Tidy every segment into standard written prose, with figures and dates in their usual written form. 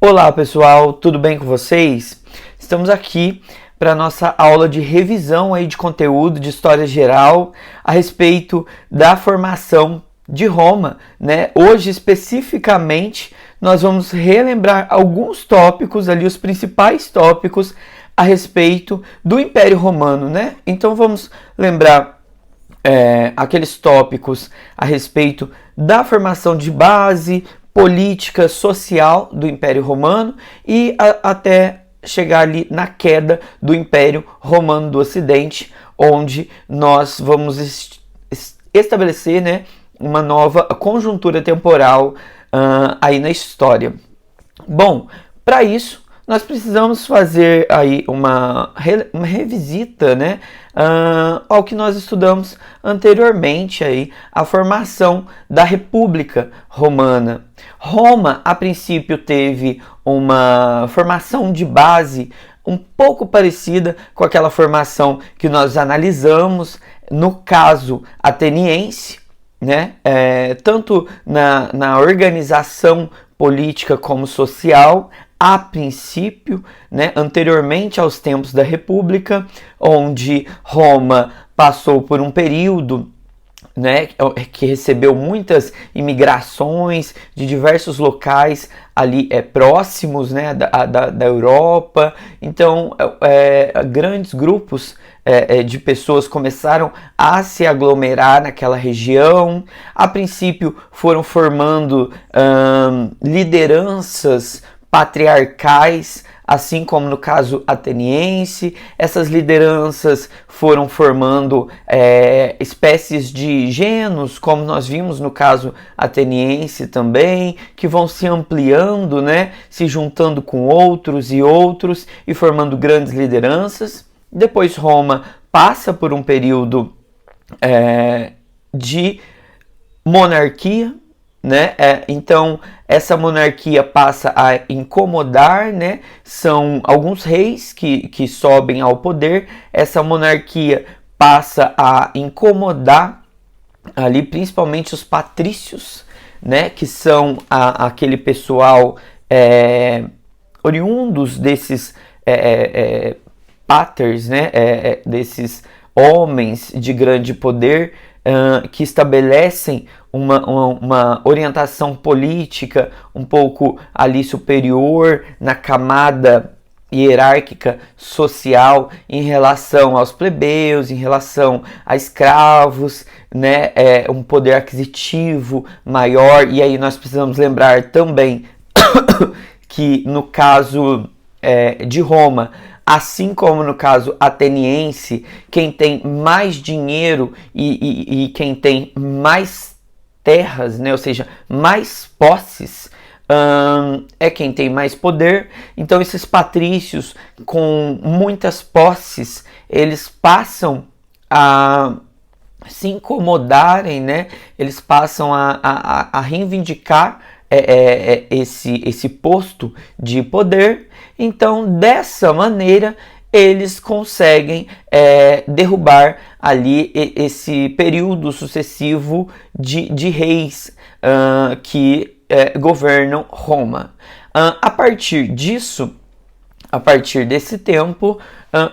Olá pessoal, tudo bem com vocês? Estamos aqui para a nossa aula de revisão aí de conteúdo de história geral a respeito da formação de Roma, né? Hoje especificamente nós vamos relembrar alguns tópicos ali, os principais tópicos a respeito do Império Romano, né? Então vamos lembrar aqueles tópicos a respeito da formação de base política, social do Império Romano e até chegar ali na queda do Império Romano do Ocidente, onde nós vamos estabelecer, né, uma nova conjuntura temporal aí na história. Bom, para isso nós precisamos fazer aí uma revisita, né, ao que nós estudamos anteriormente, aí, a formação da República Romana. Roma, a princípio, teve uma formação de base um pouco parecida com aquela formação que nós analisamos no caso ateniense, né? Tanto na organização política como social, a princípio, né, anteriormente aos tempos da República, onde Roma passou por um período, né, que recebeu muitas imigrações de diversos locais ali próximos, né, da Europa. Então, grandes grupos de pessoas começaram a se aglomerar naquela região. A princípio, foram formando lideranças patriarcais, assim como no caso ateniense. Essas lideranças foram formando espécies de genos, como nós vimos no caso ateniense também, que vão se ampliando, né, se juntando com outros e formando grandes lideranças. Depois Roma passa por um período de monarquia, né? Então essa monarquia passa a incomodar, né? São alguns reis que sobem ao poder. Essa monarquia passa a incomodar ali principalmente os patrícios, né? Que são aquele pessoal oriundos desses paters, né? Desses homens de grande poder que estabelecem uma orientação política um pouco ali superior na camada hierárquica social em relação aos plebeus, em relação a escravos, né? Um poder aquisitivo maior. E aí nós precisamos lembrar também que no caso de Roma, assim como no caso ateniense, quem tem mais dinheiro e quem tem mais terras, né, ou seja, mais posses, é quem tem mais poder. Então esses patrícios com muitas posses, eles passam a se incomodarem, né? Eles passam a reivindicar esse posto de poder. Então, dessa maneira, eles conseguem derrubar ali esse período sucessivo de reis que governam Roma. A partir disso, a partir desse tempo,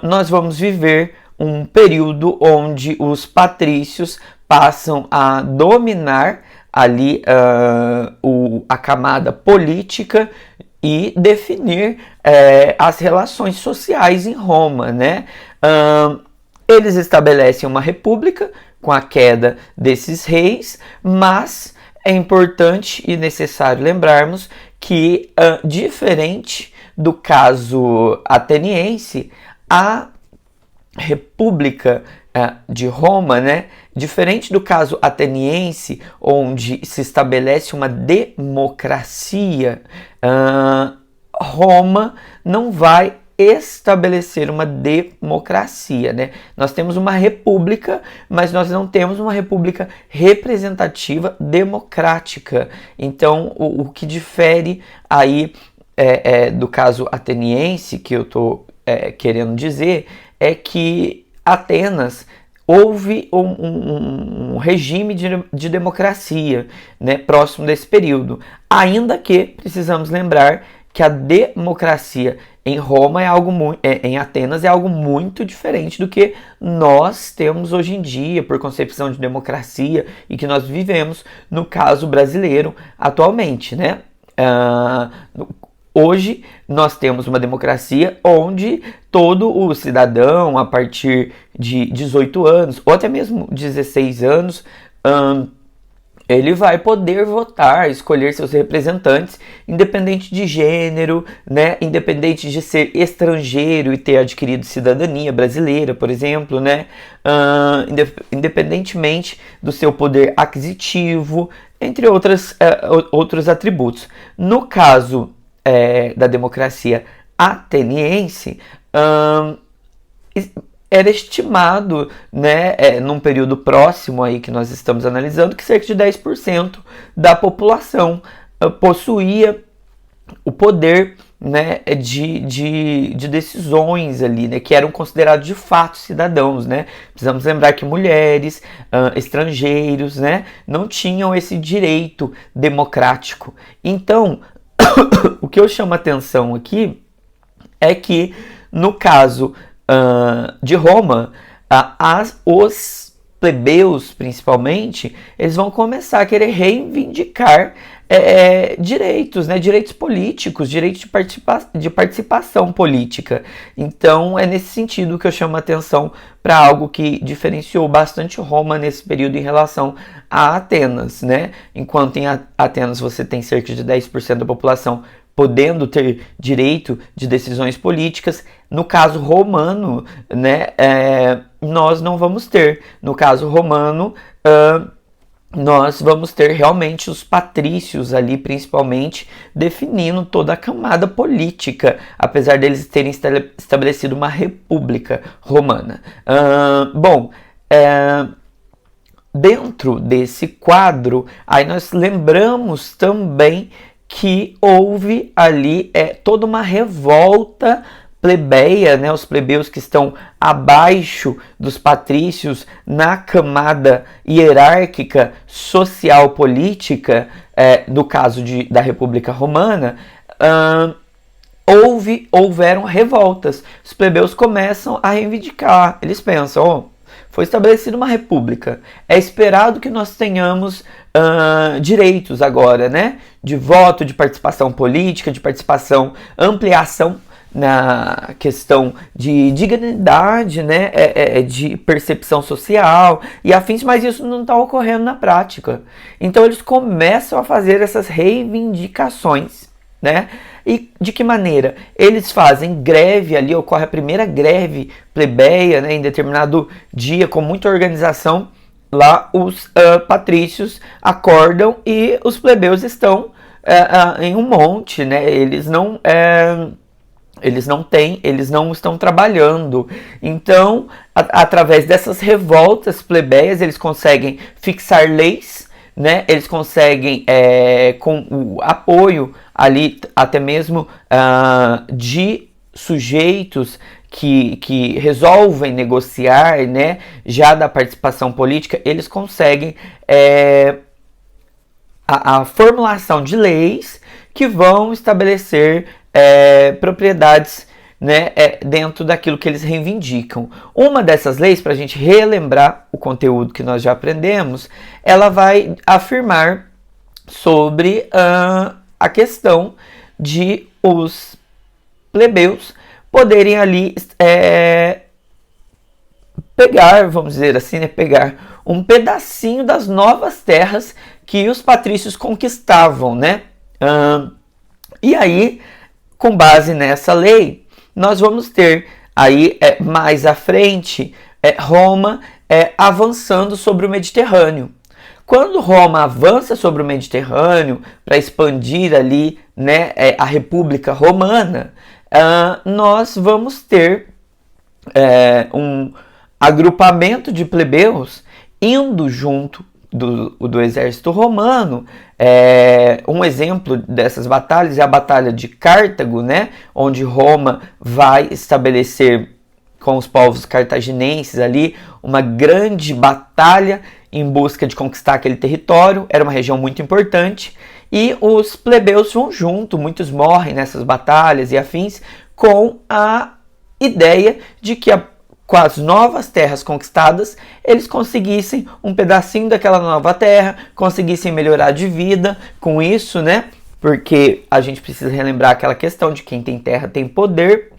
nós vamos viver um período onde os patrícios passam a dominar ali a camada política e definir as relações sociais em Roma, né? Eles estabelecem uma república com a queda desses reis, mas é importante e necessário lembrarmos que, diferente do caso ateniense, a República de Roma, né? Diferente do caso ateniense, onde se estabelece uma democracia, Roma não vai estabelecer uma democracia, né? Nós temos uma república, mas nós não temos uma república representativa democrática. Então, o que difere aí do caso ateniense, que eu estou querendo dizer, é que Atenas houve um regime de democracia, né, próximo desse período. Ainda que precisamos lembrar que a democracia em Roma em Atenas é algo muito diferente do que nós temos hoje em dia, por concepção de democracia, e que nós vivemos no caso brasileiro atualmente, né? Hoje nós temos uma democracia onde todo o cidadão, a partir de 18 anos, ou até mesmo 16 anos, ele vai poder votar, escolher seus representantes, independente de gênero, né? Independente de ser estrangeiro e ter adquirido cidadania brasileira, por exemplo, né? Independentemente do seu poder aquisitivo, entre outros atributos. No caso da democracia ateniense, era estimado, né, num período próximo aí que nós estamos analisando, que cerca de 10% da população possuía o poder, né, de decisões ali, né, que eram considerados de fato cidadãos, né. Precisamos lembrar que mulheres, estrangeiros, né, não tinham esse direito democrático. Então, o que eu chamo a atenção aqui é que, no caso de Roma, os plebeus, principalmente, eles vão começar a querer reivindicar direitos, né, direitos políticos, direitos de participação política. Então, é nesse sentido que eu chamo a atenção para algo que diferenciou bastante Roma nesse período em relação a Atenas, né? Enquanto em Atenas você tem cerca de 10% da população podendo ter direito de decisões políticas, no caso romano, né, nós não vamos ter. No caso romano, nós vamos ter realmente os patrícios ali, principalmente, definindo toda a camada política, apesar deles terem estabelecido uma república romana. Dentro desse quadro, aí nós lembramos também que houve ali toda uma revolta plebeia, né, os plebeus que estão abaixo dos patrícios na camada hierárquica social política, do caso da República Romana, houveram revoltas. Os plebeus começam a reivindicar, eles pensam, foi estabelecida uma república, é esperado que nós tenhamos direitos agora, né? De voto, de participação política, de participação, ampliação na questão de dignidade, né? De percepção social e afins, mas isso não está ocorrendo na prática. Então eles começam a fazer essas reivindicações, né? E de que maneira? Eles fazem greve, ali ocorre a primeira greve plebeia, né, em determinado dia, com muita organização. Lá os patrícios acordam e os plebeus estão em um monte, né? Eles não estão trabalhando. Então, através dessas revoltas plebeias, eles conseguem fixar leis, né? Eles conseguem, com o apoio ali até mesmo de sujeitos que resolvem negociar, né, já da participação política, eles conseguem a formulação de leis que vão estabelecer propriedades, né, dentro daquilo que eles reivindicam. Uma dessas leis, para a gente relembrar o conteúdo que nós já aprendemos, ela vai afirmar sobre a questão de os plebeus poderem ali pegar, vamos dizer assim, né, pegar um pedacinho das novas terras que os patrícios conquistavam, né? E aí, com base nessa lei, nós vamos ter aí mais à frente Roma avançando sobre o Mediterrâneo. Quando Roma avança sobre o Mediterrâneo para expandir ali, né, a República Romana, nós vamos ter um agrupamento de plebeus indo junto do exército romano. Um exemplo dessas batalhas é a Batalha de Cartago, né, onde Roma vai estabelecer com os povos cartaginenses ali uma grande batalha em busca de conquistar aquele território. Era uma região muito importante. e os plebeus vão junto, muitos morrem nessas batalhas e afins, com a ideia de que com as novas terras conquistadas, eles conseguissem um pedacinho daquela nova terra, conseguissem melhorar de vida com isso, né? Porque a gente precisa relembrar aquela questão de quem tem terra tem poder.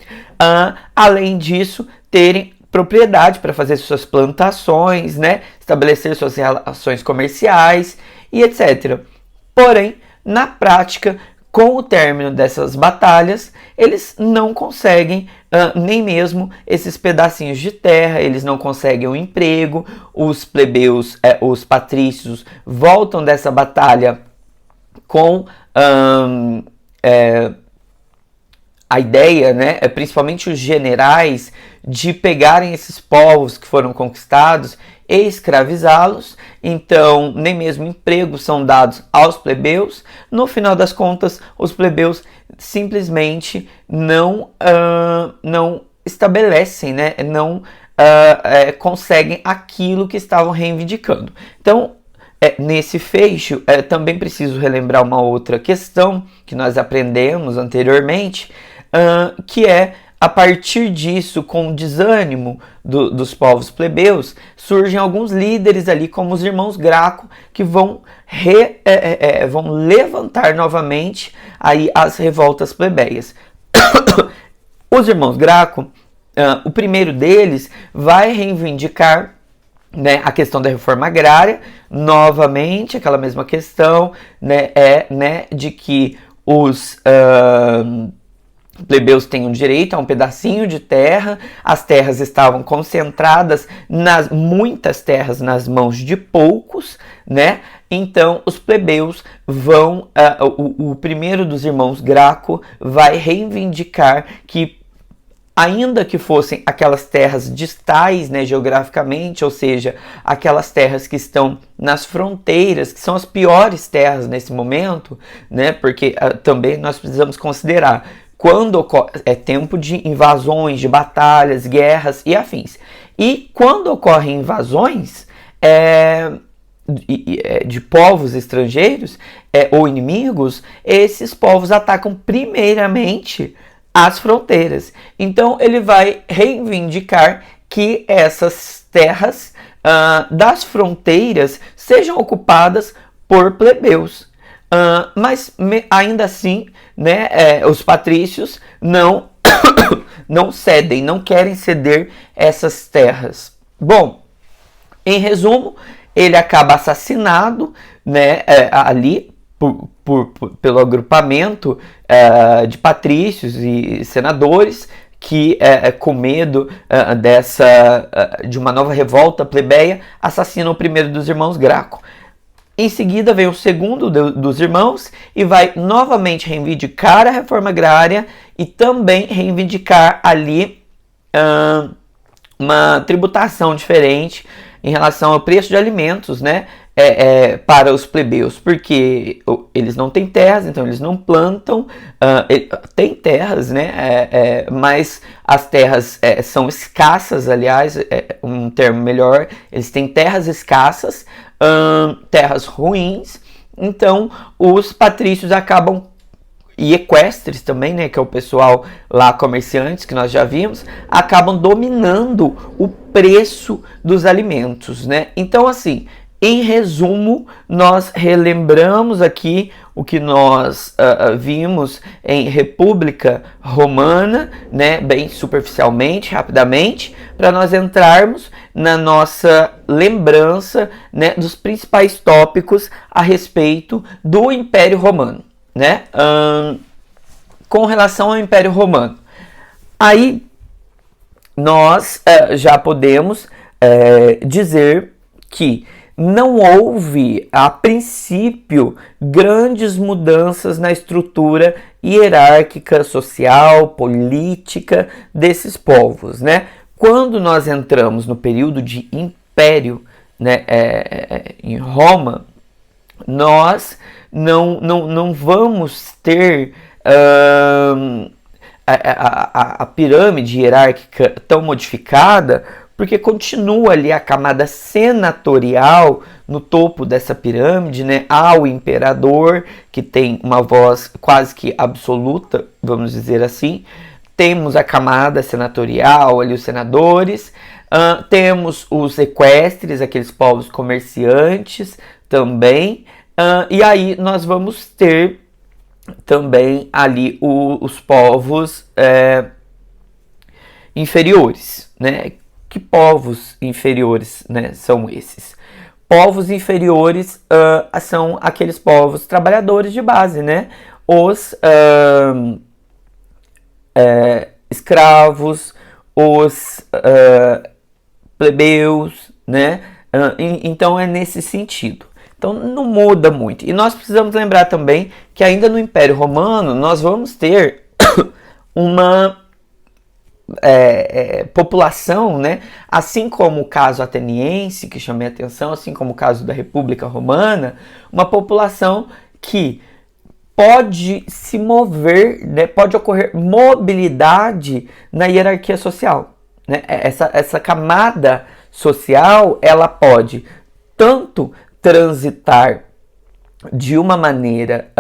Além disso, terem propriedade para fazer suas plantações, né? Estabelecer suas relações comerciais e etc. Porém, na prática, com o término dessas batalhas, eles não conseguem nem mesmo esses pedacinhos de terra, eles não conseguem um emprego, os plebeus, os patrícios, voltam dessa batalha com a ideia, né, principalmente os generais, de pegarem esses povos que foram conquistados e escravizá-los. Então, nem mesmo empregos são dados aos plebeus. No final das contas, os plebeus simplesmente não estabelecem, né, não conseguem aquilo que estavam reivindicando. Então, nesse fecho, também preciso relembrar uma outra questão que nós aprendemos anteriormente, que é, a partir disso, com o desânimo dos povos plebeus, surgem alguns líderes ali, como os irmãos Graco, que vão levantar novamente aí as revoltas plebeias. Os irmãos Graco, o primeiro deles vai reivindicar, né, a questão da reforma agrária, novamente, aquela mesma questão, né, de que os plebeus têm um direito a um pedacinho de terra, as terras estavam concentradas, muitas terras nas mãos de poucos, né? Então os plebeus vão, o primeiro dos irmãos Graco vai reivindicar que, ainda que fossem aquelas terras distais, né, geograficamente, ou seja, aquelas terras que estão nas fronteiras, que são as piores terras nesse momento, né, porque também nós precisamos considerar, quando é tempo de invasões, de batalhas, guerras e afins. E quando ocorrem invasões de povos estrangeiros ou inimigos, esses povos atacam primeiramente as fronteiras. Então ele vai reivindicar que essas terras das fronteiras sejam ocupadas por plebeus. Mas ainda assim, né, os patrícios não cedem, não querem ceder essas terras. Bom, em resumo, ele acaba assassinado, né, ali pelo agrupamento de patrícios e senadores que, com medo de uma nova revolta plebeia, assassinam o primeiro dos irmãos Graco. Em seguida vem o segundo dos irmãos e vai novamente reivindicar a reforma agrária e também reivindicar ali uma tributação diferente em relação ao preço de alimentos, né, para os plebeus, porque eles não têm terras, então eles não plantam, tem terras, né, mas as terras são escassas, aliás, um termo melhor, eles têm terras escassas, terras ruins, então os patrícios acabam, e equestres também, né, que é o pessoal lá, comerciantes, que nós já vimos, acabam dominando o preço dos alimentos, né? Então, assim, em resumo, nós relembramos aqui o que nós vimos em República Romana, né, bem superficialmente, rapidamente, para nós entrarmos na nossa lembrança, né, dos principais tópicos a respeito do Império Romano, né, com relação ao Império Romano. Aí nós já podemos dizer que não houve, a princípio, grandes mudanças na estrutura hierárquica, social, política desses povos, né? Quando nós entramos no período de Império, né, em Roma, nós não vamos ter a pirâmide hierárquica tão modificada, porque continua ali a camada senatorial no topo dessa pirâmide, né? Há o imperador, que tem uma voz quase que absoluta, vamos dizer assim. Temos a camada senatorial, ali os senadores. Temos os equestres, aqueles povos comerciantes também. E aí nós vamos ter também ali os povos inferiores, né? Que povos inferiores, né, são esses? Povos inferiores são aqueles povos trabalhadores de base, né? Os escravos, os plebeus, né? Então é nesse sentido. Então não muda muito. E nós precisamos lembrar também que ainda no Império Romano nós vamos ter uma população, né? Assim como o caso ateniense, que chamei a atenção, assim como o caso da República Romana, uma população que pode se mover, né? Pode ocorrer mobilidade na hierarquia social, né? Essa camada social, ela pode tanto transitar de uma maneira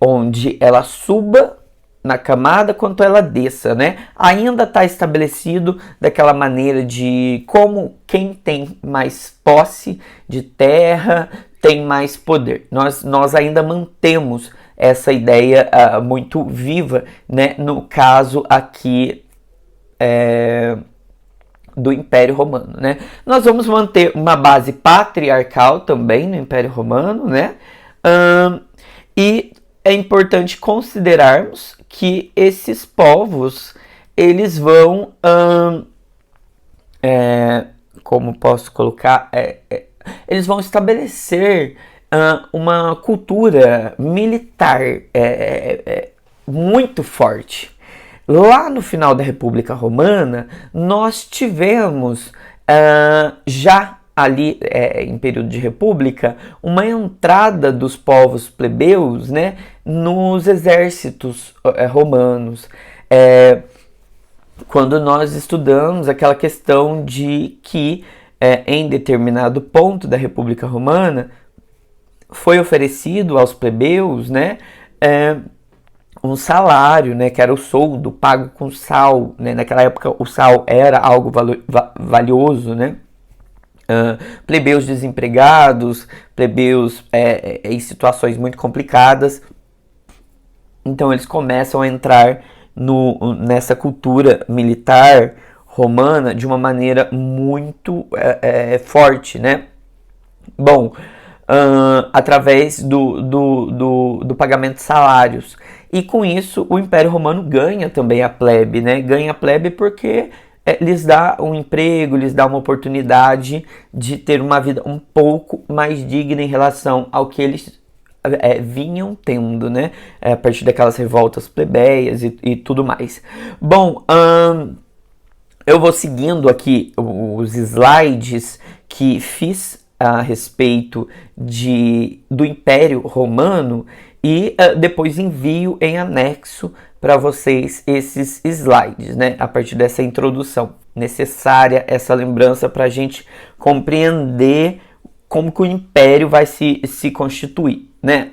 onde ela suba na camada quanto ela desça, né? Ainda está estabelecido daquela maneira de como quem tem mais posse de terra tem mais poder. Nós ainda mantemos essa ideia muito viva, né? No caso aqui do Império Romano, né? Nós vamos manter uma base patriarcal também no Império Romano, né? E é importante considerarmos que esses povos, eles vão, como posso colocar, eles vão estabelecer uma cultura militar muito forte. Lá no final da República Romana, nós tivemos já ali em período de república, uma entrada dos povos plebeus, né, nos exércitos romanos. Quando nós estudamos aquela questão de que em determinado ponto da República Romana foi oferecido aos plebeus, né, um salário, né, que era o soldo pago com sal, né? Naquela época o sal era algo valioso, né? Plebeus desempregados, plebeus em situações muito complicadas. Então eles começam a entrar nessa cultura militar romana de uma maneira muito forte, né? Bom, através do pagamento de salários. E com isso o Império Romano ganha também a plebe, né? Ganha a plebe porque lhes dá um emprego, lhes dá uma oportunidade de ter uma vida um pouco mais digna em relação ao que eles vinham tendo, né? A partir daquelas revoltas plebeias e tudo mais. Bom, eu vou seguindo aqui os slides que fiz a respeito do Império Romano e depois envio em anexo para vocês esses slides, né? A partir dessa introdução necessária, essa lembrança para a gente compreender como que o Império vai se constituir, né?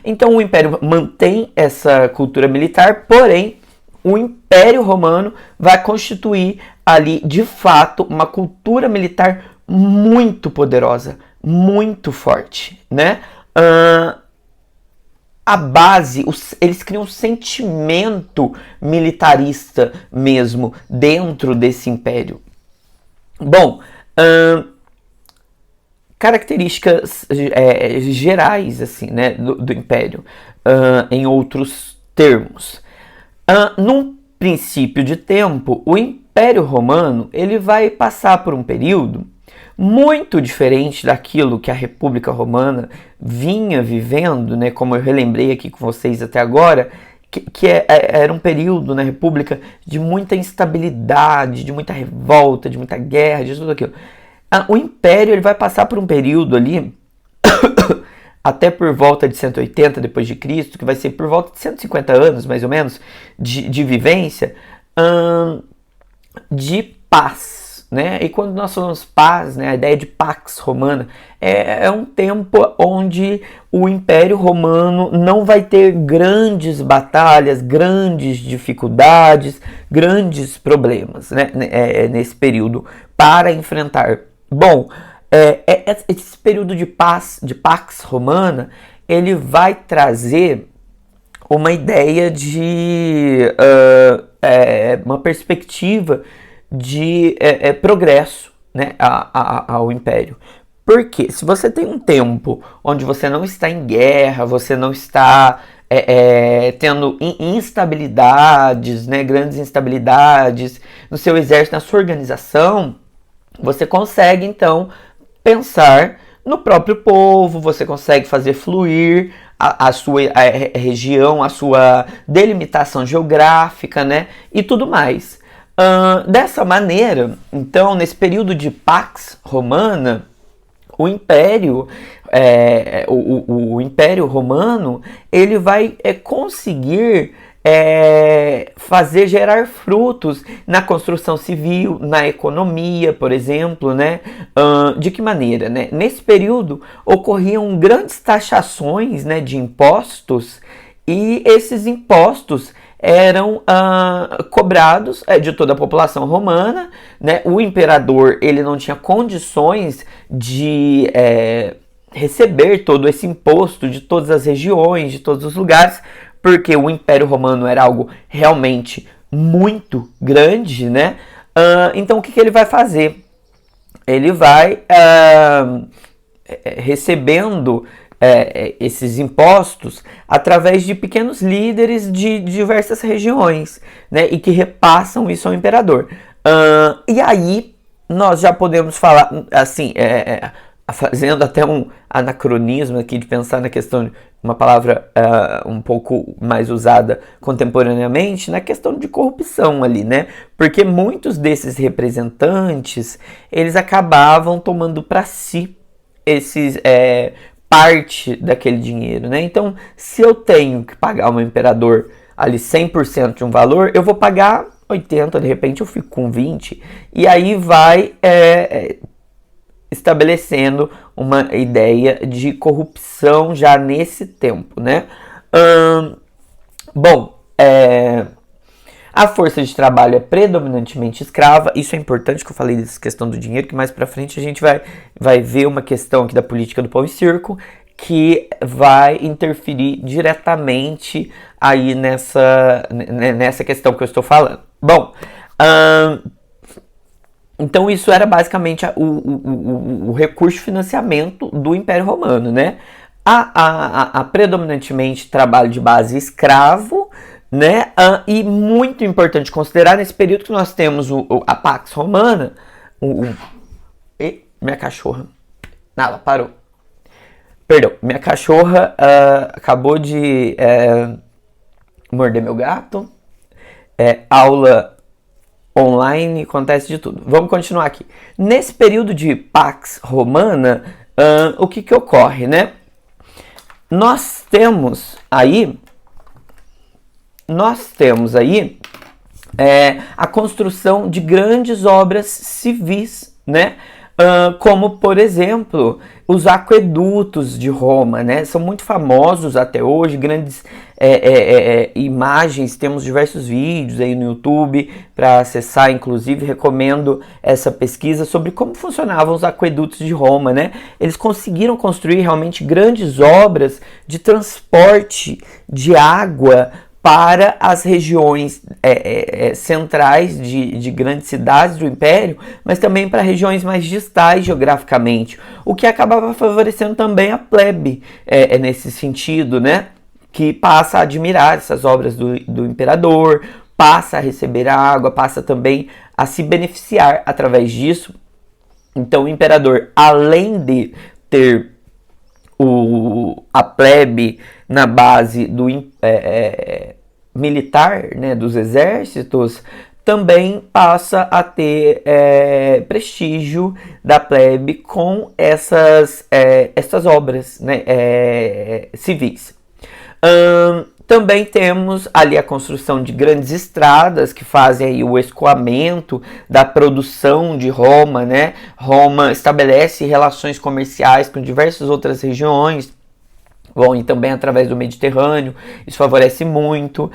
Então o Império mantém essa cultura militar, porém o Império Romano vai constituir ali, de fato, uma cultura militar muito poderosa, muito forte, né? A base, eles criam um sentimento militarista mesmo dentro desse império. Bom, características gerais assim, né, do império, em outros termos. Num princípio de tempo, o Império Romano ele vai passar por um período muito diferente daquilo que a República Romana vinha vivendo, né, como eu relembrei aqui com vocês até agora, que era um período na República de muita instabilidade, de muita revolta, de muita guerra, de tudo aquilo. O Império ele vai passar por um período ali, até por volta de 180 depois de Cristo, que vai ser por volta de 150 anos, mais ou menos, de vivência, de paz, né? E quando nós falamos paz, né, a ideia de Pax Romana é um tempo onde o Império Romano não vai ter grandes batalhas, grandes dificuldades, grandes problemas, né, nesse período para enfrentar. Bom, esse período de paz, de Pax Romana, ele vai trazer uma ideia de uma perspectiva de progresso, né, ao Império. Porque se você tem um tempo onde você não está em guerra, você não está tendo instabilidades, né, grandes instabilidades no seu exército, na sua organização, você consegue então pensar no próprio povo, você consegue fazer fluir a sua região, a sua delimitação geográfica, né, e tudo mais. Dessa maneira, então, nesse período de Pax Romana, o Império, o Império Romano, ele vai conseguir fazer gerar frutos na construção civil, na economia, por exemplo, né? De que maneira, né? Nesse período ocorriam grandes taxações, né, de impostos, e esses impostos eram cobrados de toda a população romana, né? O imperador, ele não tinha condições de receber todo esse imposto de todas as regiões, de todos os lugares, porque o Império Romano era algo realmente muito grande, né? Então o que ele vai fazer? Ele vai recebendo esses impostos através de pequenos líderes de diversas regiões, né, e que repassam isso ao imperador. E aí nós já podemos falar, assim, fazendo até um anacronismo aqui de pensar na questão de uma palavra um pouco mais usada contemporaneamente, na questão de corrupção ali, né? Porque muitos desses representantes, eles acabavam tomando para si esses parte daquele dinheiro, né? Então, se eu tenho que pagar ao meu imperador ali 100% de um valor, eu vou pagar 80%, de repente eu fico com 20%, e aí vai estabelecendo uma ideia de corrupção já nesse tempo, né? Bom, a força de trabalho é predominantemente escrava. Isso é importante, que eu falei dessa questão do dinheiro, que mais pra frente a gente vai ver uma questão aqui da política do pão e circo que vai interferir diretamente aí nessa questão que eu estou falando. Bom, então isso era basicamente o recurso de financiamento do Império Romano, né? A predominantemente trabalho de base escravo, né? E muito importante considerar nesse período que nós temos a Pax Romana. Minha cachorra. Ela parou. Perdão, minha cachorra acabou de morder meu gato. Aula online, acontece de tudo. Vamos continuar aqui. Nesse período de Pax Romana, o que ocorre, né? Nós temos aí a construção de grandes obras civis, né? Como, por exemplo, os aquedutos de Roma, né? São muito famosos até hoje, grandes imagens, temos diversos vídeos aí no YouTube para acessar, inclusive recomendo essa pesquisa sobre como funcionavam os aquedutos de Roma, né? Eles conseguiram construir realmente grandes obras de transporte de água para as regiões centrais de grandes cidades do Império, mas também para regiões mais distais geograficamente, o que acabava favorecendo também a plebe nesse sentido, né? Que passa a admirar essas obras do imperador, passa a receber água, passa também a se beneficiar através disso. Então o imperador, além de ter a plebe na base do militar, né, dos exércitos, também passa a ter prestígio da plebe com essas obras, né, civis. Também temos ali a construção de grandes estradas que fazem aí o escoamento da produção de Roma, né? Roma estabelece relações comerciais com diversas outras regiões. Bom, e também através do Mediterrâneo, isso favorece muito,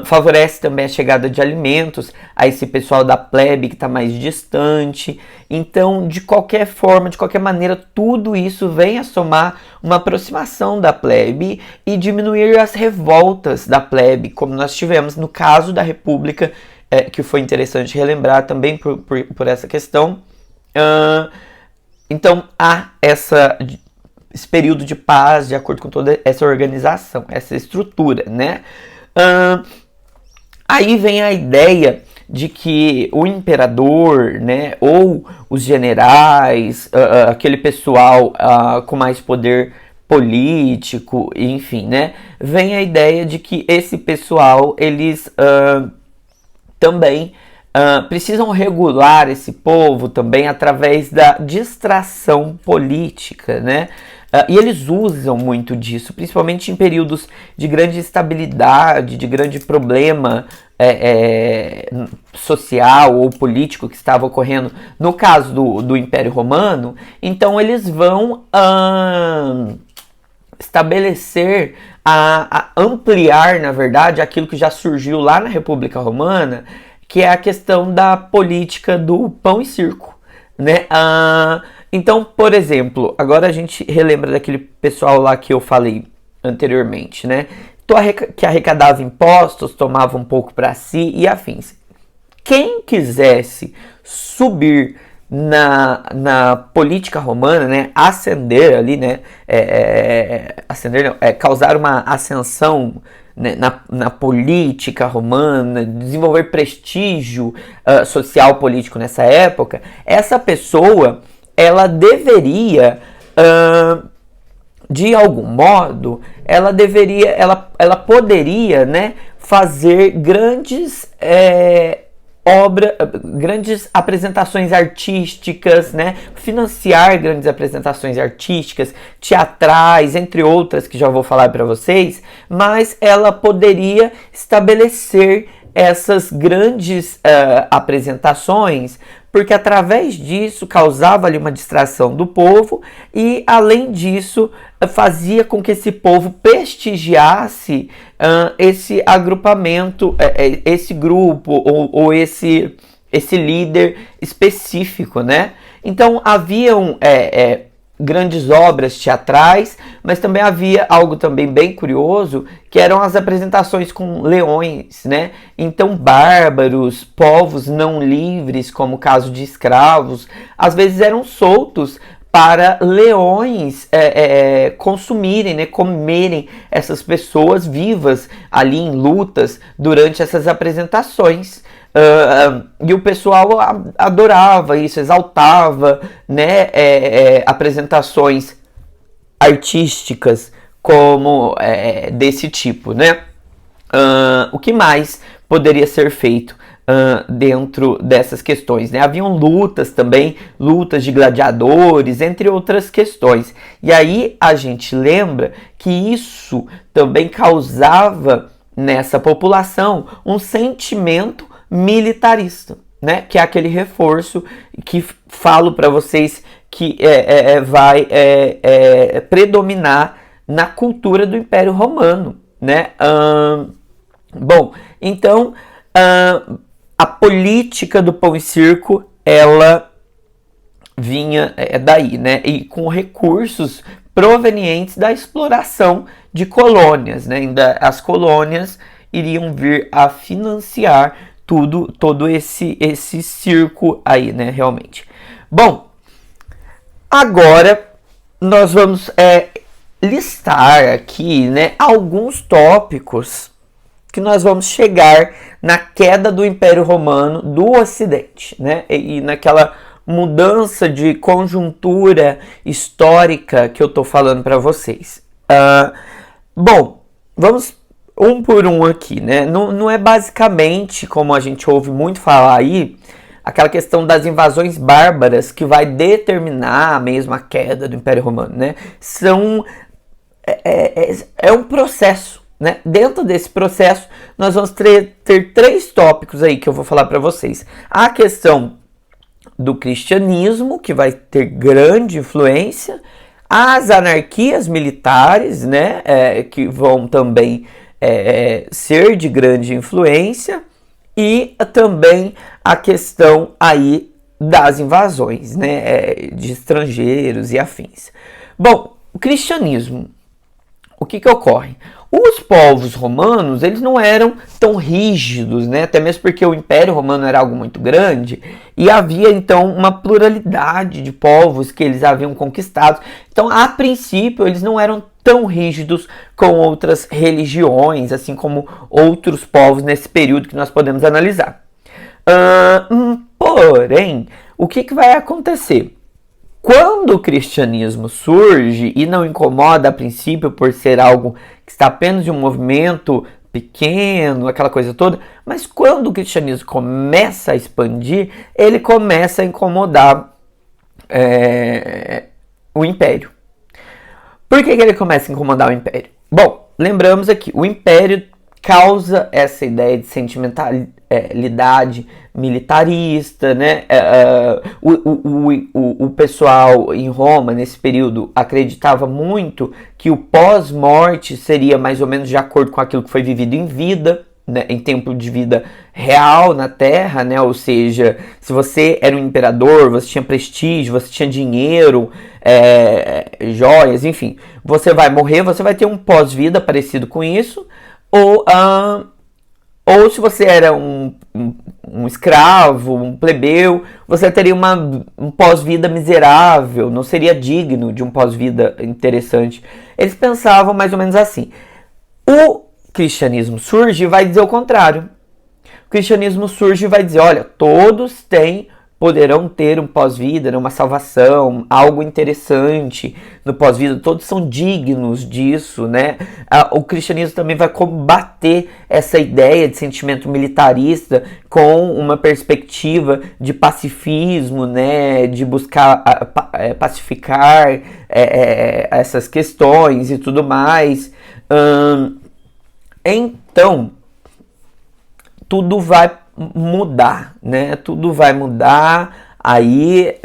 favorece também a chegada de alimentos a esse pessoal da plebe que está mais distante. Então, de qualquer forma, de qualquer maneira, tudo isso vem a somar uma aproximação da plebe e diminuir as revoltas da plebe, como nós tivemos no caso da República, que foi interessante relembrar também por essa questão. Então, há esse período de paz de acordo com toda essa organização, essa estrutura, né? Aí vem a ideia de que o imperador, né, ou os generais, aquele pessoal com mais poder político, enfim, né? Vem a ideia de que esse pessoal, eles também precisam regular esse povo também através da distração política, né? E eles usam muito disso, principalmente em períodos de grande instabilidade, de grande problema social ou político que estava ocorrendo no caso do Império Romano. Então eles vão estabelecer, a ampliar, na verdade, aquilo que já surgiu lá na República Romana, que é a questão da política do pão e circo, né? Então, por exemplo, agora a gente relembra daquele pessoal lá que eu falei anteriormente, né? Que arrecadava impostos, tomava um pouco para si e afins. Quem quisesse subir na política romana, né? Ascender ali, né? Causar uma ascensão, né, na política romana, desenvolver prestígio social político nessa época, essa pessoa, ela deveria, de algum modo, ela poderia, né, fazer grandes grandes apresentações artísticas, né? Financiar grandes apresentações artísticas, teatrais, entre outras que já vou falar para vocês, mas ela poderia estabelecer essas grandes apresentações, porque através disso causava ali uma distração do povo e, além disso, fazia com que esse povo prestigiasse esse agrupamento, esse grupo ou esse líder específico, né? Então haviam grandes obras teatrais, mas também havia algo também bem curioso, que eram as apresentações com leões, né? Então bárbaros, povos não livres, como o caso de escravos, às vezes eram soltos para leões consumirem, né, comerem essas pessoas vivas ali em lutas durante essas apresentações. E o pessoal adorava isso, exaltava, né, apresentações artísticas como desse tipo, né? O que mais poderia ser feito dentro dessas questões, né? Haviam lutas também, lutas de gladiadores, entre outras questões. E aí a gente lembra que isso também causava nessa população um sentimento militarista, né? Que é aquele reforço que falo para vocês que vai predominar na cultura do Império Romano, né? Bom, então a política do pão e circo, ela vinha daí, né? E com recursos provenientes da exploração de colônias, né? Ainda as colônias iriam vir a financiar todo esse circo aí, né? Realmente. Bom, agora nós vamos listar aqui, né, alguns tópicos que nós vamos chegar na queda do Império Romano do Ocidente, né? E naquela mudança de conjuntura histórica que eu tô falando para vocês. Bom, vamos um por um aqui, né? Não é basicamente, como a gente ouve muito falar aí, aquela questão das invasões bárbaras que vai determinar mesmo a queda do Império Romano, né? É um processo, né? Dentro desse processo, nós vamos ter 3 tópicos aí que eu vou falar para vocês. A questão do cristianismo, que vai ter grande influência, as anarquias militares, né? Que vão também ser de grande influência, e também a questão aí das invasões, né? De estrangeiros e afins. Bom, o cristianismo, o que ocorre? Os povos romanos, eles não eram tão rígidos, né? Até mesmo porque o Império Romano era algo muito grande e havia então uma pluralidade de povos que eles haviam conquistado. Então, a princípio, eles não eram tão rígidos com outras religiões, assim como outros povos nesse período que nós podemos analisar. Porém, o que vai acontecer? Quando o cristianismo surge, e não incomoda a princípio por ser algo que está apenas de um movimento pequeno, aquela coisa toda, mas quando o cristianismo começa a expandir, ele começa a incomodar o império. Por que ele começa a incomodar o império? Bom, lembramos aqui, o império causa essa ideia de sentimentalidade militarista, né? O pessoal em Roma, nesse período, acreditava muito que o pós-morte seria mais ou menos de acordo com aquilo que foi vivido em vida, né? Em tempo de vida real na Terra, né? Ou seja, se você era um imperador, você tinha prestígio, você tinha dinheiro, joias, enfim, você vai morrer, você vai ter um pós-vida parecido com isso, ou se você era um escravo, um plebeu, você teria um pós-vida miserável, não seria digno de um pós-vida interessante. Eles pensavam mais ou menos assim. O cristianismo surge e vai dizer o contrário. O cristianismo surge e vai dizer, olha, todos poderão ter um pós-vida, uma salvação, algo interessante no pós-vida, todos são dignos disso, né? O cristianismo também vai combater essa ideia de sentimento militarista com uma perspectiva de pacifismo, né? De buscar pacificar essas questões e tudo mais. Então, tudo vai mudar, né? Tudo vai mudar aí,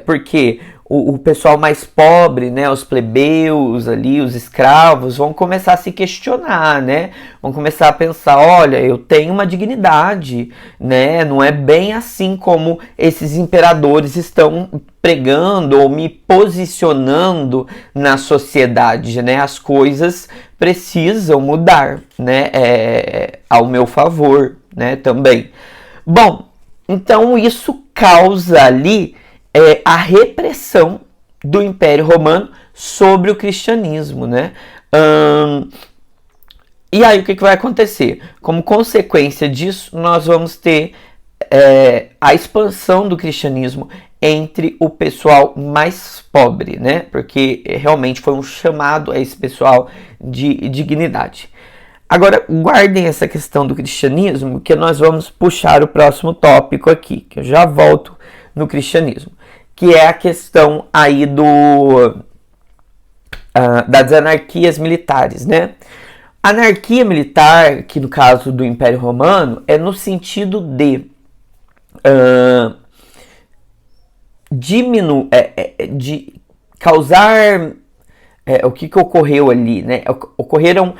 porque o pessoal mais pobre, né? Os plebeus ali, os escravos, vão começar a se questionar, né? Vão começar a pensar, olha, eu tenho uma dignidade, né? Não é bem assim como esses imperadores estão pregando ou me posicionando na sociedade, né? As coisas precisam mudar, né? Ao meu favor, né? Também. Bom, então isso causa ali a repressão do Império Romano sobre o cristianismo, né? E aí o que vai acontecer? Como consequência disso, nós vamos ter a expansão do cristianismo entre o pessoal mais pobre, né? Porque realmente foi um chamado a esse pessoal de dignidade. Agora, guardem essa questão do cristianismo, que nós vamos puxar o próximo tópico aqui, que eu já volto no cristianismo, que é a questão aí das anarquias militares, né? Anarquia militar, que no caso do Império Romano, é no sentido de de causar o que ocorreu ali, né? Ocorreram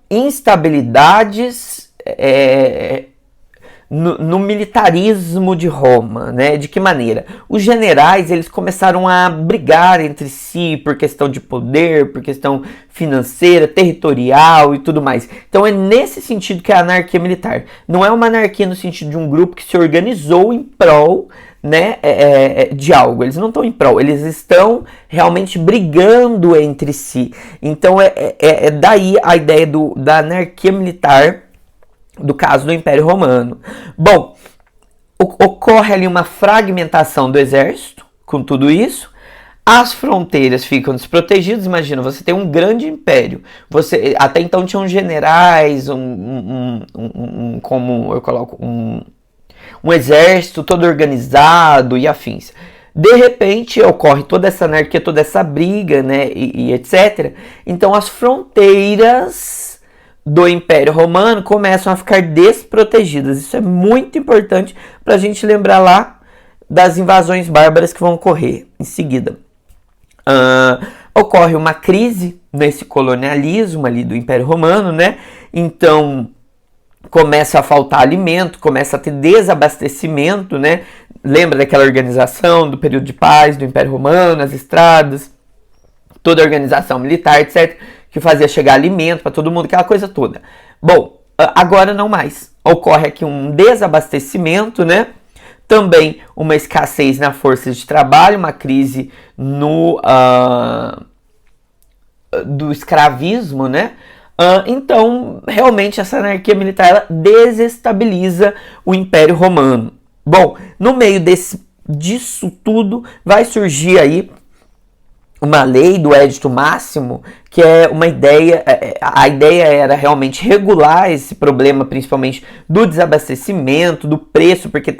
instabilidades no militarismo de Roma, né? De que maneira? Os generais, eles começaram a brigar entre si por questão de poder, por questão financeira, territorial e tudo mais. Então é nesse sentido que é a anarquia militar. Não é uma anarquia no sentido de um grupo que se organizou em prol, né, de algo. Eles não estão em prol, eles estão realmente brigando entre si. Então é daí a ideia da anarquia militar do caso do Império Romano. Bom, ocorre ali uma fragmentação do exército com tudo isso. As fronteiras ficam desprotegidas. Imagina, você tem um grande império. Você até então tinham generais, como eu coloco, um exército todo organizado e afins. De repente ocorre toda essa anarquia, toda essa briga, né, e etc. Então as fronteiras do Império Romano começam a ficar desprotegidas. Isso é muito importante para a gente lembrar lá das invasões bárbaras que vão ocorrer em seguida. Ocorre uma crise nesse colonialismo ali do Império Romano, né? Então começa a faltar alimento, começa a ter desabastecimento, né? Lembra daquela organização do período de paz do Império Romano, as estradas, toda a organização militar, etc., que fazia chegar alimento para todo mundo, aquela coisa toda. Bom, agora não mais. Ocorre aqui um desabastecimento, né? Também uma escassez na força de trabalho, uma crise do escravismo, né? Então, realmente, essa anarquia militar ela desestabiliza o Império Romano. Bom, no meio disso tudo, vai surgir aí uma lei do Edito Máximo, que é uma ideia, a ideia era realmente regular esse problema, principalmente do desabastecimento, do preço, porque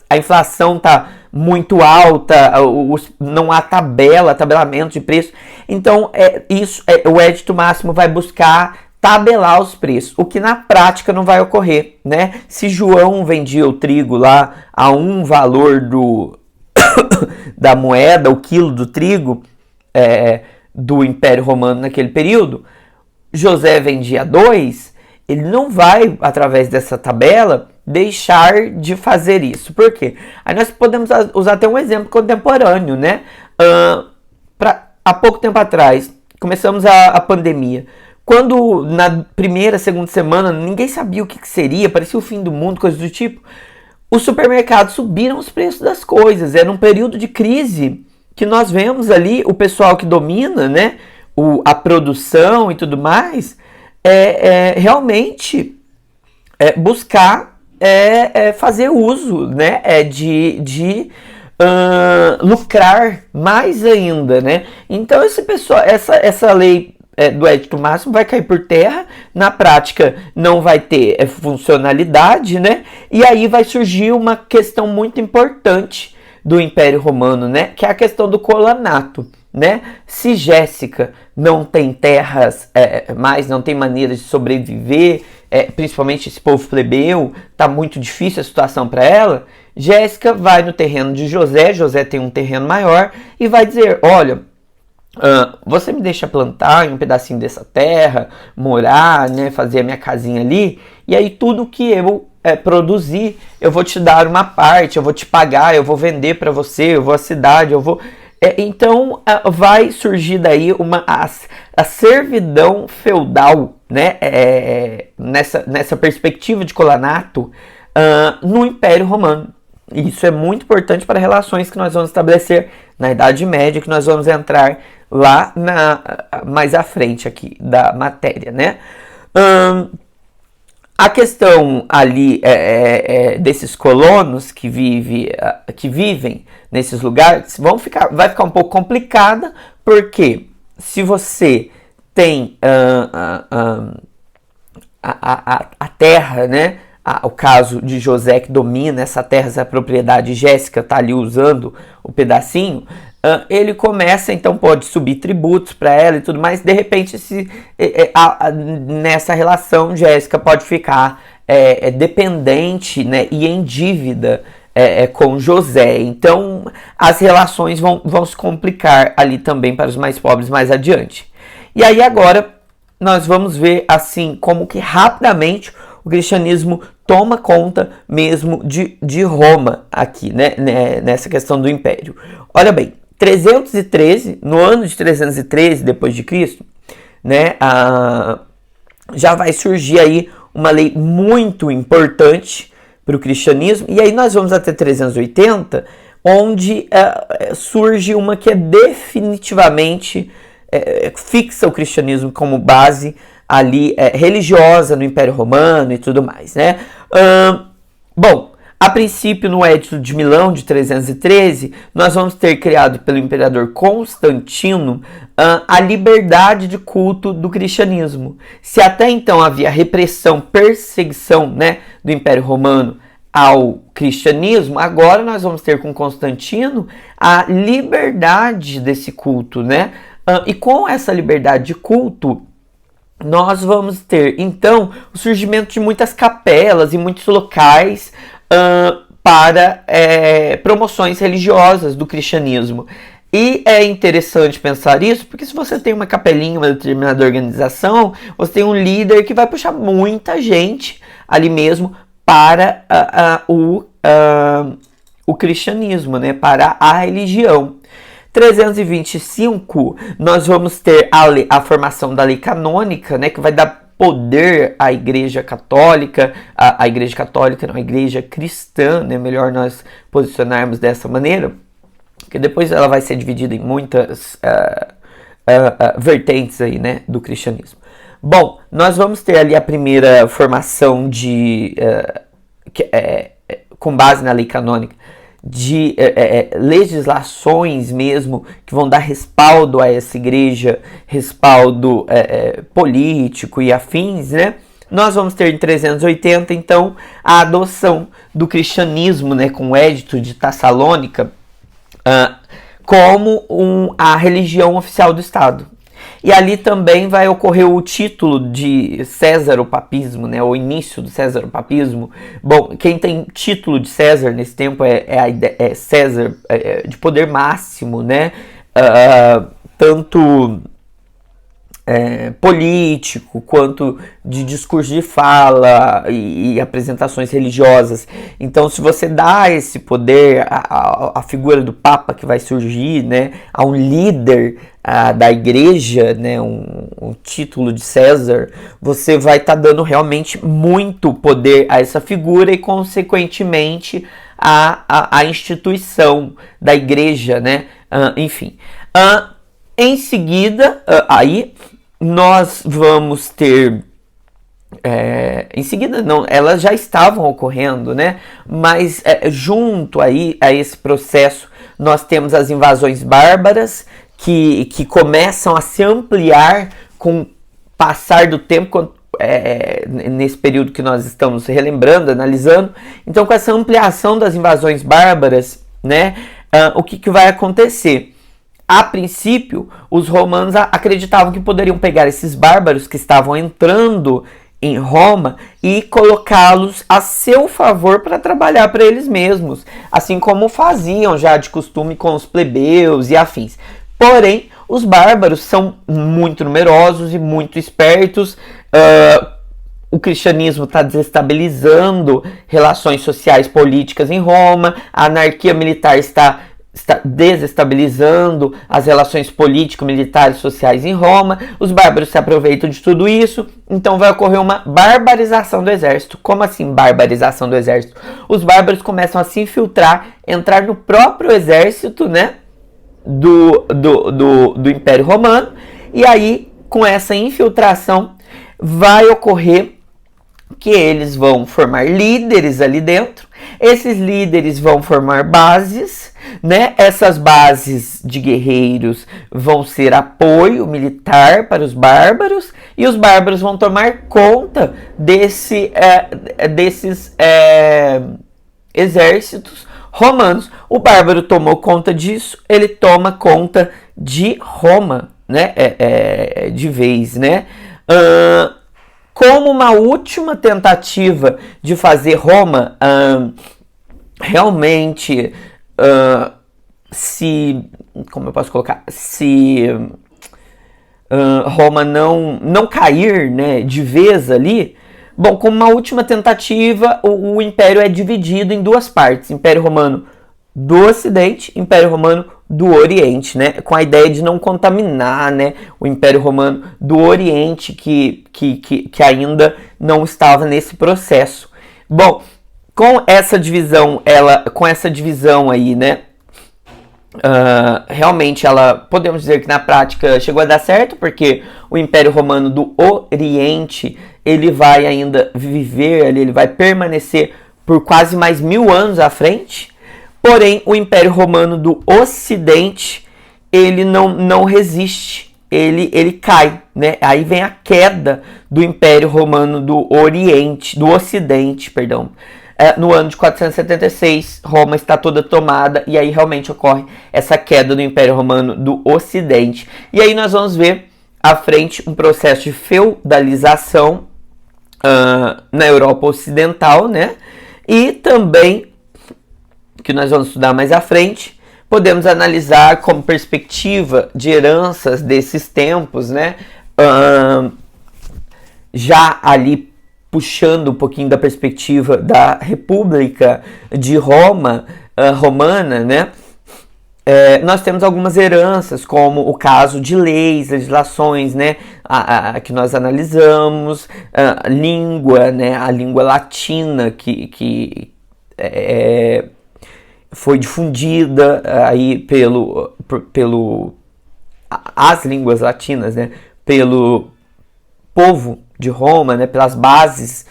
a inflação está muito alta, não há tabelamento de preço. Então, o Edito Máximo vai buscar tabelar os preços, o que na prática não vai ocorrer, né? Se João vendia o trigo lá a um valor da moeda, o quilo do trigo, do Império Romano naquele período, José vendia 2, ele não vai, através dessa tabela, deixar de fazer isso. Por quê? Aí nós podemos usar até um exemplo contemporâneo, né? Há pouco tempo atrás, começamos a pandemia. Quando na primeira, segunda semana, ninguém sabia o que seria, parecia o fim do mundo, coisas do tipo, os supermercados subiram os preços das coisas. Era um período de crise que nós vemos ali o pessoal que domina, né, a produção e tudo mais, realmente buscar fazer uso, né, de lucrar mais ainda, né? Então essa lei do Edito Máximo vai cair por terra, na prática não vai ter funcionalidade, né? E aí vai surgir uma questão muito importante do Império Romano, né? Que é a questão do colanato, né? Se Jéssica não tem terras mais, não tem maneira de sobreviver, principalmente esse povo plebeu, tá muito difícil a situação para ela, Jéssica vai no terreno de José, José tem um terreno maior, e vai dizer, olha, você me deixa plantar em um pedacinho dessa terra, morar, né, fazer a minha casinha ali, e aí tudo que eu produzir, eu vou te dar uma parte, eu vou te pagar, eu vou vender para você, eu vou à cidade, eu vou... Então vai surgir daí a servidão feudal, né, nessa perspectiva de colanato no Império Romano. E isso é muito importante para relações que nós vamos estabelecer na Idade Média, que nós vamos entrar lá mais à frente aqui da matéria, né? A questão ali desses colonos que vivem nesses lugares vai ficar um pouco complicada, porque se você tem a terra, né? O caso de José que domina essa terra, essa propriedade, Jéssica está ali usando o pedacinho, ele começa, então pode subir tributos para ela e tudo mais, de repente nessa relação Jéssica pode ficar dependente, né, e em dívida com José, então as relações vão se complicar ali também para os mais pobres mais adiante. E aí agora nós vamos ver assim como que rapidamente o cristianismo toma conta mesmo de Roma aqui, né, nessa questão do império. Olha bem, 313, no ano de 313 depois de Cristo, né, já vai surgir aí uma lei muito importante para o cristianismo, e aí nós vamos até 380, onde surge uma que definitivamente fixa o cristianismo como base ali religiosa no Império Romano e tudo mais, né? Bom, a princípio no Edito de Milão de 313, nós vamos ter criado pelo imperador Constantino a liberdade de culto do cristianismo. Se até então havia repressão, perseguição, né, do Império Romano ao cristianismo, agora nós vamos ter com Constantino a liberdade desse culto, né? E com essa liberdade de culto, nós vamos ter, então, o surgimento de muitas capelas e muitos locais para promoções religiosas do cristianismo. E é interessante pensar isso, porque se você tem uma capelinha, uma determinada organização, você tem um líder que vai puxar muita gente ali mesmo para o cristianismo, né? Para a religião. 325, nós vamos ter a formação da lei canônica, né? Que vai dar poder à Igreja Católica, a Igreja Católica não, a Igreja Cristã, né? Melhor nós posicionarmos dessa maneira, porque depois ela vai ser dividida em muitas vertentes aí, né, do cristianismo. Bom, nós vamos ter ali a primeira formação com base na lei canônica, de legislações mesmo que vão dar respaldo a essa igreja, respaldo político e afins, né? Nós vamos ter em 380, então, a adoção do cristianismo, né, com o Edito de Tessalônica, como a religião oficial do Estado. E ali também vai ocorrer o título de Césaropapismo, né, o início do Césaropapismo. Bom, quem tem título de César nesse tempo é César, de poder máximo, né, tanto político, quanto de discurso de fala e apresentações religiosas. Então, se você dá esse poder à figura do Papa que vai surgir, né, a um líder da igreja, né, um título de César, você vai estar dando realmente muito poder a essa figura e, consequentemente, a instituição da igreja, né, enfim. Em seguida, aí nós vamos ter, em seguida não, elas já estavam ocorrendo, né? Mas junto aí a esse processo nós temos as invasões bárbaras que começam a se ampliar com o passar do tempo, nesse período que nós estamos relembrando, analisando. Então, com essa ampliação das invasões bárbaras, né? O que vai acontecer? A princípio, os romanos acreditavam que poderiam pegar esses bárbaros que estavam entrando em Roma e colocá-los a seu favor para trabalhar para eles mesmos, assim como faziam já de costume com os plebeus e afins. Porém, os bárbaros são muito numerosos e muito espertos. O cristianismo está desestabilizando relações sociais políticas em Roma, a anarquia militar está desestabilizando as relações político-militares sociais em Roma. Os bárbaros se aproveitam de tudo isso, então vai ocorrer uma barbarização do exército. Como assim barbarização do exército? Os bárbaros começam a se infiltrar, entrar no próprio exército, né, do Império Romano, e aí com essa infiltração vai ocorrer que eles vão formar líderes ali dentro. Esses líderes vão formar bases, né? Essas bases de guerreiros vão ser apoio militar para os bárbaros, e os bárbaros vão tomar conta desses exércitos romanos. O bárbaro tomou conta disso, ele toma conta de Roma, né? De vez, né? Como uma última tentativa de fazer Roma realmente como eu posso colocar, se Roma não cair, né, de vez ali. Bom, como uma última tentativa, o Império é dividido em duas partes: Império Romano do Ocidente, Império Romano do Oriente, né? Com a ideia de não contaminar, né, o Império Romano do Oriente, que ainda não estava nesse processo. Bom, com essa divisão aí, né, realmente podemos dizer que na prática chegou a dar certo, porque o Império Romano do Oriente, ele vai ainda viver ali, ele vai permanecer por quase mais 1000 anos à frente. Porém, o Império Romano do Ocidente, ele não resiste, ele cai, né? Aí vem a queda do Império Romano do Ocidente, perdão. no ano de 476, Roma está toda tomada e aí realmente ocorre essa queda do Império Romano do Ocidente. E aí nós vamos ver à frente um processo de feudalização na Europa Ocidental, né? E também, que nós vamos estudar mais à frente, podemos analisar como perspectiva de heranças desses tempos, né? Já ali puxando um pouquinho da perspectiva da República de Roma, romana, né? Nós temos algumas heranças, como o caso de leis, legislações, né, que nós analisamos, língua, né, a língua latina que foi difundida aí as línguas latinas, né, pelo povo de Roma, né, pelas bases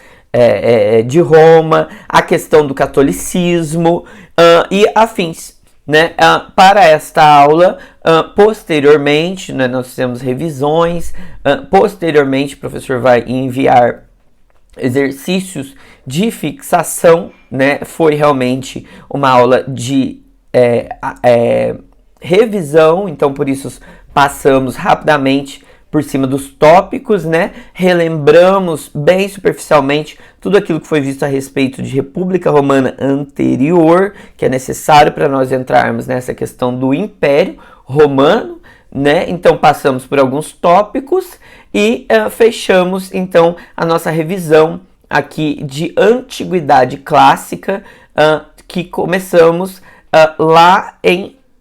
de Roma, a questão do catolicismo e afins. Né? Para esta aula, posteriormente, né, nós fizemos revisões, posteriormente o professor vai enviar exercícios de fixação, né? Foi realmente uma aula de revisão, então por isso passamos rapidamente por cima dos tópicos, né? Relembramos bem superficialmente tudo aquilo que foi visto a respeito de República Romana anterior, que é necessário para nós entrarmos nessa questão do Império Romano, né? Então passamos por alguns tópicos e fechamos então a nossa revisão aqui de Antiguidade Clássica, que começamos lá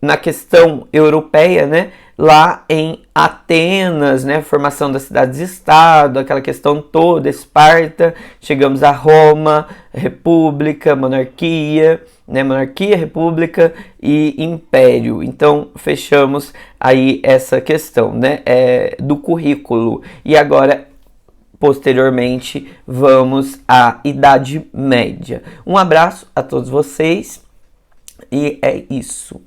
na questão europeia, né? Lá em Atenas, né, formação das cidades-estado, aquela questão toda, Esparta, chegamos a Roma, república, monarquia, né, monarquia, república e império. Então, fechamos aí essa questão, né, do currículo. E agora, posteriormente, vamos à Idade Média. Um abraço a todos vocês e é isso.